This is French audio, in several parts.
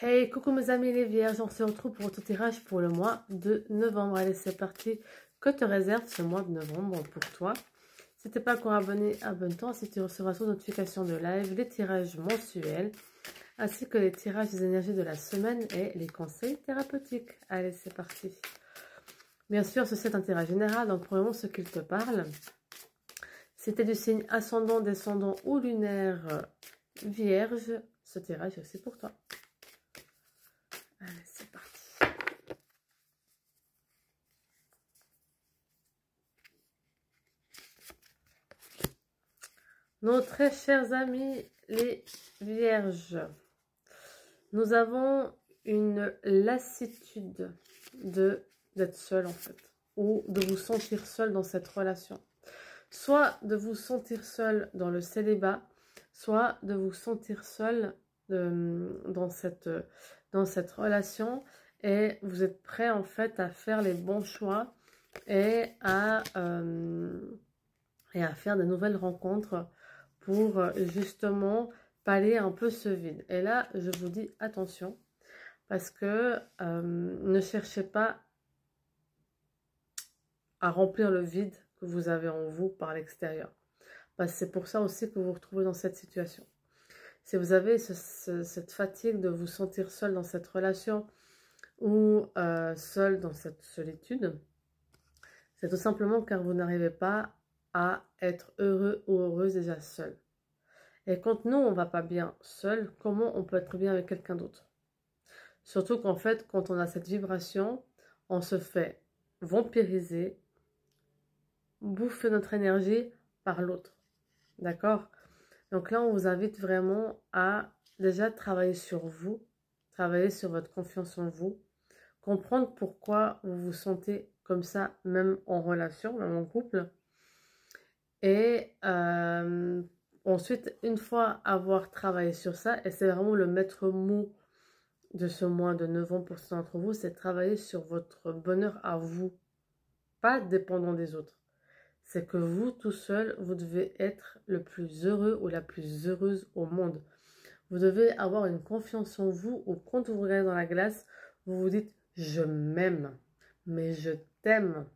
Hey, coucou mes amis les vierges, on se retrouve pour tout tirage pour le mois de novembre. Allez, c'est parti. Que te réserve ce mois de novembre pour toi? Si tu n'es pas encore abonné, abonne-toi. Si tu recevras sous notification de live les tirages mensuels, ainsi que les tirages des énergies de la semaine et les conseils thérapeutiques. Allez, c'est parti. Bien sûr, ceci est un tirage général, donc probablement ce qu'il te parle. Si tu es du signe ascendant, descendant ou lunaire vierge, ce tirage est aussi pour toi. Allez, c'est parti. Nos très chers amis, les vierges, nous avons une lassitude d'être seul en fait, ou de vous sentir seul dans cette relation. Soit de vous sentir seul dans le célibat, soit de vous sentir seul dans cette relation, et vous êtes prêt en fait à faire les bons choix et à faire de nouvelles rencontres pour justement pallier un peu ce vide. Et là, je vous dis attention, parce que ne cherchez pas à remplir le vide que vous avez en vous par l'extérieur. Parce que c'est pour ça aussi que vous vous retrouvez dans cette situation. Si vous avez cette fatigue de vous sentir seul dans cette relation ou seul dans cette solitude, c'est tout simplement car vous n'arrivez pas à être heureux ou heureuse déjà seul. Et quand nous, on ne va pas bien seul, comment on peut être bien avec quelqu'un d'autre? Surtout qu'en fait, quand on a cette vibration, on se fait vampiriser, bouffer notre énergie par l'autre. D'accord? Donc là, on vous invite vraiment à déjà travailler sur vous, travailler sur votre confiance en vous, comprendre pourquoi vous vous sentez comme ça, même en relation, même en couple. Et ensuite, une fois avoir travaillé sur ça, et c'est vraiment le maître mot de ce mois de novembre pour certains d'entre vous, c'est travailler sur votre bonheur à vous, pas dépendant des autres. C'est que vous, tout seul, vous devez être le plus heureux ou la plus heureuse au monde. Vous devez avoir une confiance en vous, où quand vous vous regardez dans la glace, vous vous dites « je m'aime », mais je t'aime.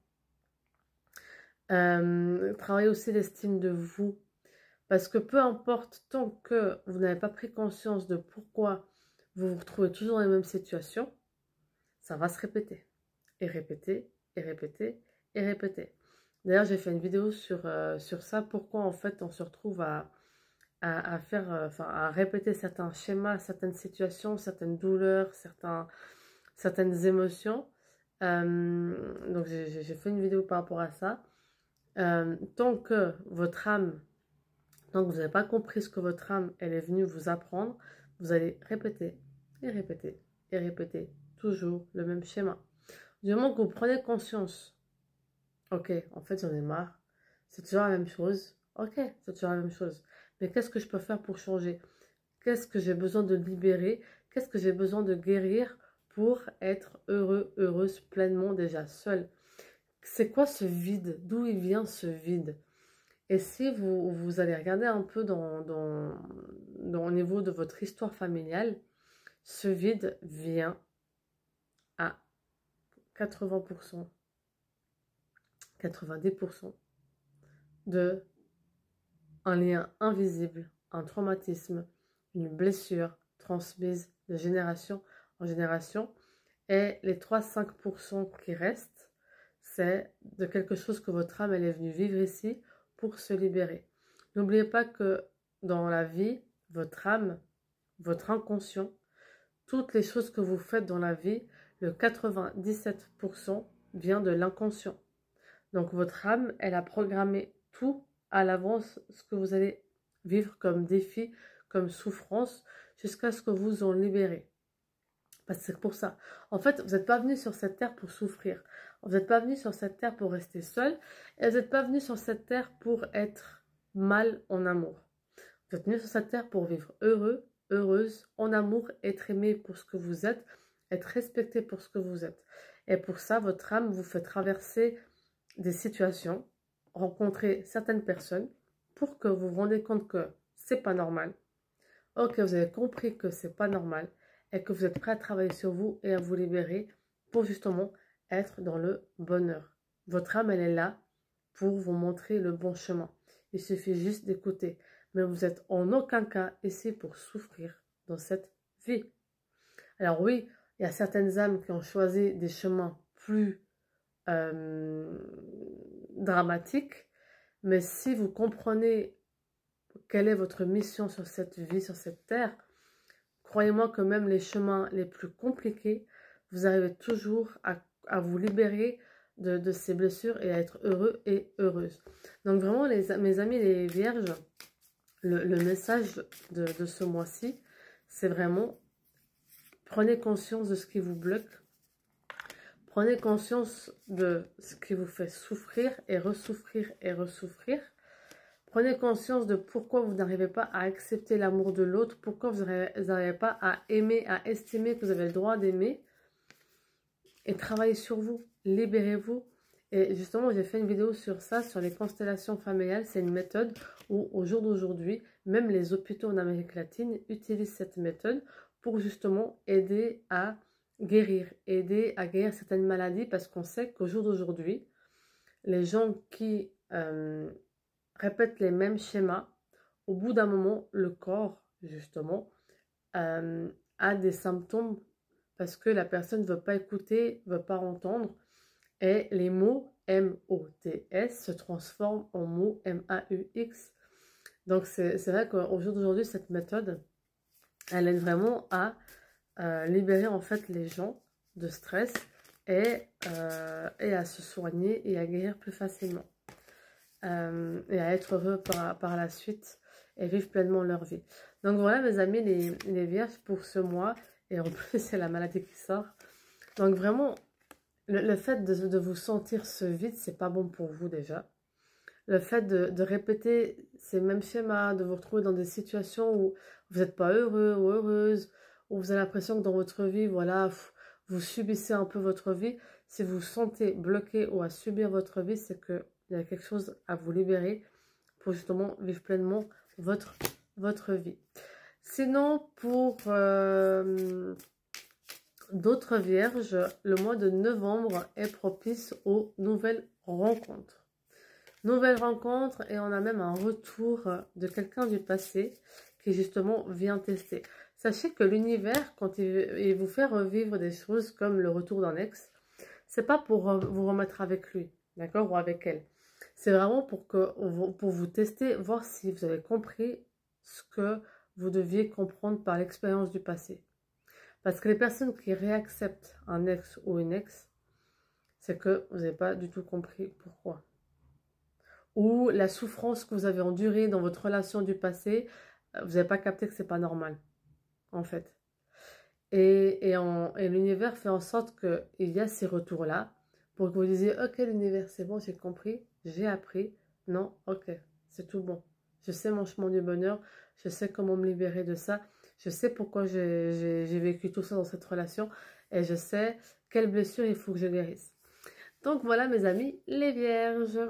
Travaillez aussi l'estime de vous. Parce que peu importe, tant que vous n'avez pas pris conscience de pourquoi vous vous retrouvez toujours dans les mêmes situations, ça va se répéter. Et répéter, et répéter, et répéter. D'ailleurs, j'ai fait une vidéo sur ça, pourquoi en fait on se retrouve à répéter certains schémas, certaines situations, certaines douleurs, certaines émotions. Donc j'ai fait une vidéo par rapport à ça. Tant que votre âme, tant que vous n'avez pas compris ce que votre âme elle est venue vous apprendre, vous allez répéter et répéter et répéter toujours le même schéma. Du moment que vous prenez conscience, ok, en fait j'en ai marre, c'est toujours la même chose, ok, c'est toujours la même chose, mais qu'est-ce que je peux faire pour changer? Qu'est-ce que j'ai besoin de libérer? Qu'est-ce que j'ai besoin de guérir pour être heureux, heureuse pleinement déjà seule? C'est quoi ce vide? D'où il vient ce vide? Et si vous allez regarder un peu au niveau de votre histoire familiale, ce vide vient à 80%, 90% de un lien invisible, un traumatisme, une blessure transmise de génération en génération. Et les 3-5% qui restent, c'est de quelque chose que votre âme elle est venue vivre ici pour se libérer. N'oubliez pas que dans la vie, votre âme, votre inconscient, toutes les choses que vous faites dans la vie, le 97% vient de l'inconscient. Donc votre âme, elle a programmé tout à l'avance, ce que vous allez vivre comme défi, comme souffrance, jusqu'à ce que vous en libérez. Parce que c'est pour ça. En fait, vous n'êtes pas venu sur cette terre pour souffrir. Vous n'êtes pas venu sur cette terre pour rester seul. Et vous n'êtes pas venu sur cette terre pour être mal en amour. Vous êtes venu sur cette terre pour vivre heureux, heureuse, en amour, être aimé pour ce que vous êtes, être respecté pour ce que vous êtes. Et pour ça, votre âme vous fait traverser des situations, rencontrer certaines personnes pour que vous vous rendiez compte que c'est pas normal. Ok, vous avez compris que c'est pas normal. et que vous êtes prêt à travailler sur vous et à vous libérer pour justement être dans le bonheur. Votre âme, elle est là pour vous montrer le bon chemin. Il suffit juste d'écouter. Mais vous n'êtes en aucun cas ici pour souffrir dans cette vie. Alors oui, il y a certaines âmes qui ont choisi des chemins plus dramatiques, mais si vous comprenez quelle est votre mission sur cette vie, sur cette terre, croyez-moi que même les chemins les plus compliqués, vous arrivez toujours à vous libérer de ces blessures et à être heureux et heureuse. Donc vraiment, mes amis les vierges, le message de ce mois-ci, c'est vraiment, prenez conscience de ce qui vous bloque, prenez conscience de ce qui vous fait souffrir et ressouffrir et ressouffrir. Prenez conscience de pourquoi vous n'arrivez pas à accepter l'amour de l'autre, pourquoi vous n'arrivez pas à aimer, à estimer que vous avez le droit d'aimer. Et travaillez sur vous, libérez-vous. Et justement, j'ai fait une vidéo sur ça, sur les constellations familiales. C'est une méthode où, au jour d'aujourd'hui, même les hôpitaux en Amérique latine utilisent cette méthode pour justement aider à guérir certaines maladies, parce qu'on sait qu'au jour d'aujourd'hui, les gens qui répètent les mêmes schémas, au bout d'un moment, le corps, justement, a des symptômes parce que la personne ne veut pas écouter, ne veut pas entendre, et les mots M-O-T-S se transforment en mots M-A-U-X. Donc c'est vrai qu'au jour d'aujourd'hui, cette méthode, elle aide vraiment à libérer en fait les gens de stress et à se soigner et à guérir plus facilement. Et à être heureux par la suite et vivre pleinement leur vie. Donc voilà mes amis, les vierges pour ce mois, et en plus c'est la maladie qui sort. Donc vraiment, le fait de vous sentir ce vide, c'est pas bon pour vous déjà. Le fait de répéter ces mêmes schémas, de vous retrouver dans des situations où vous n'êtes pas heureux ou heureuse, où vous avez l'impression que dans votre vie, voilà, vous subissez un peu votre vie. Si vous vous sentez bloqué ou à subir votre vie, c'est que il y a quelque chose à vous libérer pour justement vivre pleinement votre vie. Sinon, pour d'autres vierges, le mois de novembre est propice aux nouvelles rencontres. Nouvelles rencontres, et on a même un retour de quelqu'un du passé qui justement vient tester. Sachez que l'univers, quand il vous fait revivre des choses comme le retour d'un ex, c'est pas pour vous remettre avec lui, d'accord, ou avec elle. C'est vraiment pour vous tester, voir si vous avez compris ce que vous deviez comprendre par l'expérience du passé. Parce que les personnes qui réacceptent un ex ou une ex, c'est que vous n'avez pas du tout compris pourquoi. Ou la souffrance que vous avez endurée dans votre relation du passé, vous n'avez pas capté que c'est pas normal, en fait. Et l'univers fait en sorte qu'il y a ces retours-là, pour que vous disiez, ok l'univers, c'est bon, j'ai compris, j'ai appris, non, ok, c'est tout bon. Je sais mon chemin du bonheur, je sais comment me libérer de ça, je sais pourquoi j'ai vécu tout ça dans cette relation, et je sais quelle blessure il faut que je guérisse. Donc voilà mes amis, les vierges.